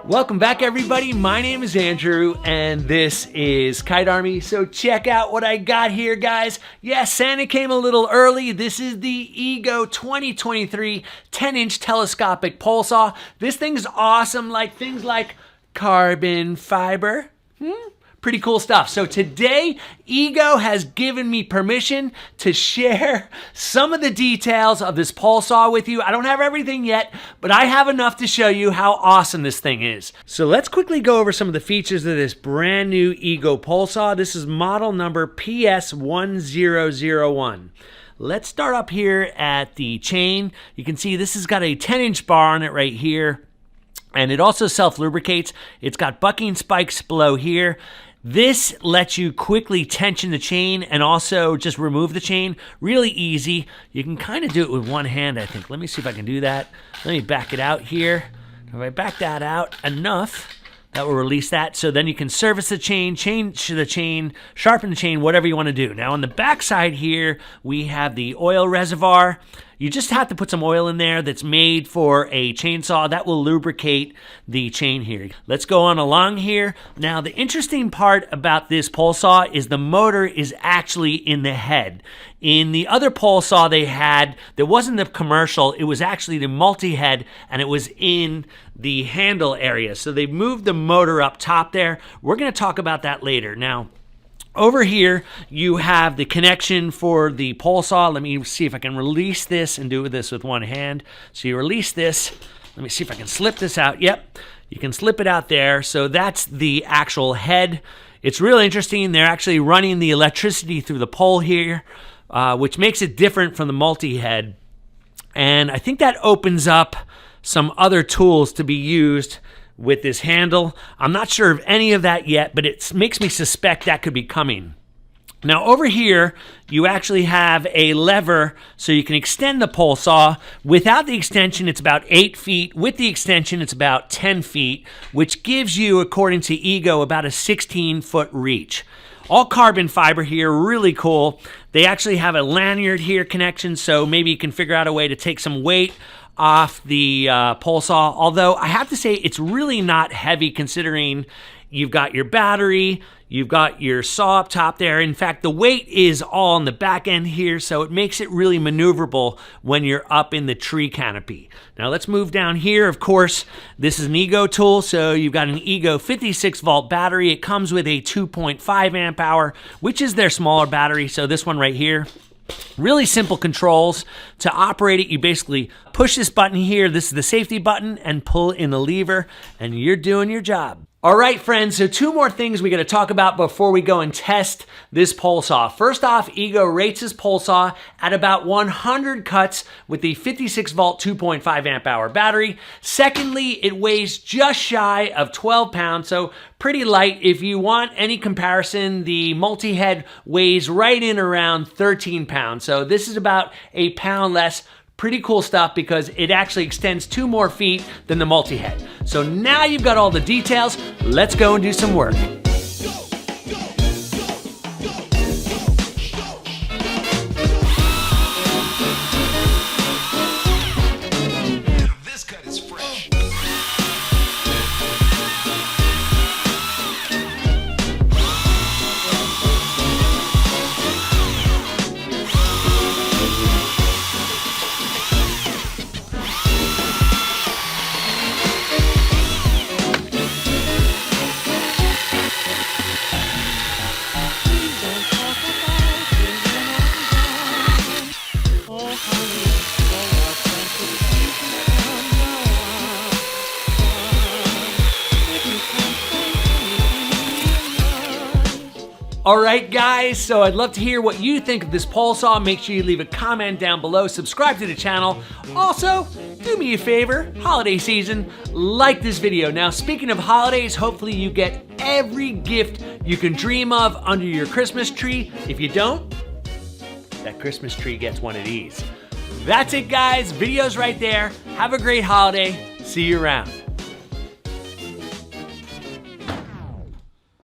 Welcome back, everybody. My name is Andrew, and this is Kite Army. So check out what I got here, guys. Yes, Santa came a little early. This is the Ego 2023 10-inch telescopic pole saw. This thing's awesome, like things like carbon fiber. Pretty cool stuff. So today, Ego has given me permission to share some of the details of this pole saw with you. I don't have everything yet, but I have enough to show you how awesome this thing is. So let's quickly go over some of the features of this brand new Ego pole saw. This is model number PS1001. Let's start up here at the chain. You can see this has got a 10-inch bar on it right here, and it also self-lubricates. It's got bucking spikes below here. This lets you quickly tension the chain and also just remove the chain. Really easy. You can kind of do it with one hand, I think. Let me see if I can do that. Let me back it out here. If I back that out enough, that will release that. So then you can service the chain, change the chain, sharpen the chain, whatever you want to do. Now on the back side here, we have the oil reservoir. You just have to put some oil in there that's made for a chainsaw. That will lubricate the chain here. Let's go on along here. Now, the interesting part about this pole saw is the motor is actually in the head. In the other pole saw they had, there wasn't the commercial, it was actually the multi-head, and it was in the handle area. So they moved the motor up top there. We're going to talk about that later. Now, over here, you have the connection for the pole saw. Let me see if I can release this and do this with one hand. So you release this. Let me see if I can slip this out. Yep, you can slip it out there. So that's the actual head. It's really interesting. They're actually running the electricity through the pole here, which makes it different from the multi-head. And I think that opens up some other tools to be used with this handle. I'm not sure of any of that yet, but it makes me suspect that could be coming. Now over here, you actually have a lever so you can extend the pole saw. Without the extension, it's about 8 feet. With the extension, it's about 10 feet, which gives you, according to Ego, about a 16-foot reach. All carbon fiber here, really cool. They actually have a lanyard here connection, so maybe you can figure out a way to take some weight off the pole saw, although I have to say it's really not heavy considering you've got your battery, you've got your saw up top there. In fact, the weight is all on the back end here, so it makes it really maneuverable when you're up in the tree canopy. Now let's move down here. Of course, this is an Ego tool, so you've got an Ego 56-volt battery. It comes with a 2.5 amp hour, which is their smaller battery, so this one right here. Really simple controls. To operate it, you basically push this button here. This is the safety button, and pull in the lever, and you're doing your job. All right, friends, so 2 more things we got to talk about before we go and test this pole saw. First off, Ego rates his pole saw at about 100 cuts with the 56-volt 2.5 amp hour battery. Secondly, it weighs just shy of 12 pounds, so pretty light. If you want any comparison, the multi-head weighs right in around 13 pounds, so this is about a pound less. Pretty cool stuff because it actually extends 2 more feet than the multi-head. So now you've got all the details. Let's go and do some work. This cut is fresh. All right, guys, so I'd love to hear what you think of this pole saw. Make sure you leave a comment down below, subscribe to the channel. Also, do me a favor, holiday season, like this video. Now, speaking of holidays, hopefully you get every gift you can dream of under your Christmas tree. If you don't, that Christmas tree gets one of these. That's it, guys. Video's right there. Have a great holiday. See you around.